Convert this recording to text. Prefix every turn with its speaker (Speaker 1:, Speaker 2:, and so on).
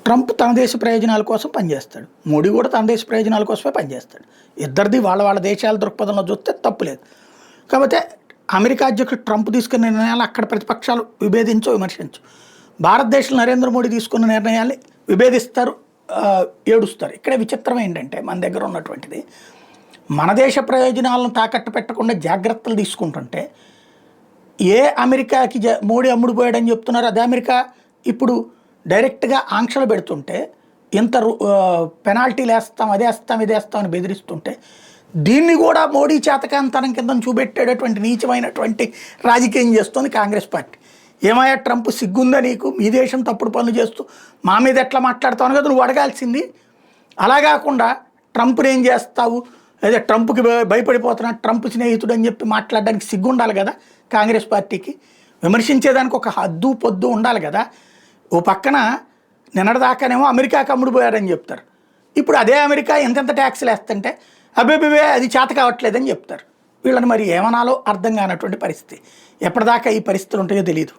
Speaker 1: Trump తన దేశ ప్రయోజనాల కోసం పనిచేస్తాడు, మోడీ కూడా తన దేశ ప్రయోజనాల కోసమే పనిచేస్తాడు. ఇద్దరిది వాళ్ళ వాళ్ళ దేశాల దృక్పథంలో చూస్తే తప్పులేదు. కాకపోతే అమెరికా అధ్యక్షుడు ట్రంప్ తీసుకున్న నిర్ణయాలు అక్కడ ప్రతిపక్షాలు విభేదించో విమర్శించు. భారతదేశంలో నరేంద్ర మోడీ తీసుకున్న నిర్ణయాల్ని విభేదిస్తారు, ఏడుస్తారు. ఇక్కడే విచిత్రం ఏంటంటే మన దగ్గర ఉన్నటువంటిది, మన దేశ ప్రయోజనాలను తాకట్టు పెట్టకుండా జాగ్రత్తలు తీసుకుంటుంటే ఏ అమెరికాకి మోడీ అమ్ముడుపోయాడని చెప్తున్నారు, అదే అమెరికా ఇప్పుడు డైరెక్ట్గా ఆంక్షలు పెడుతుంటే, ఇంత పెనాల్టీలు వేస్తాం, అదే వేస్తాం, ఇదే వేస్తాం అని బెదిరిస్తుంటే, దీన్ని కూడా మోడీ చేతకాంతనం కింద చూపెట్టేటటువంటి నీచమైనటువంటి రాజకీయం చేస్తుంది కాంగ్రెస్ పార్టీ. ఏమయ్యా ట్రంప్, సిగ్గుందా నీకు? మీ దేశం తప్పుడు పనులు చేస్తూ మా మీద ఎట్లా మాట్లాడతావు కదా నువ్వు అడగాల్సింది. అలా కాకుండా ట్రంప్ని ఏం చేస్తావు, అదే ట్రంప్కి భయపడిపోతున్నా, ట్రంప్ స్నేహితుడు అని చెప్పి మాట్లాడడానికి సిగ్గు ఉండాలి కదా కాంగ్రెస్ పార్టీకి. విమర్శించేదానికి ఒక హద్దు పొద్దు ఉండాలి కదా. ఓ పక్కన నిన్నటిదాకానేమో అమెరికాకి అమ్ముడుపోయారని చెప్తారు, ఇప్పుడు అదే అమెరికా ఎంతెంత ట్యాక్స్లు వేస్తుంటే అబ్బే అది చేత కావట్లేదని చెప్తారు. వీళ్ళని మరి ఏమనాలో అర్థం కానటువంటి పరిస్థితి. ఎప్పటిదాకా ఈ పరిస్థితులు ఉంటాయో తెలియదు.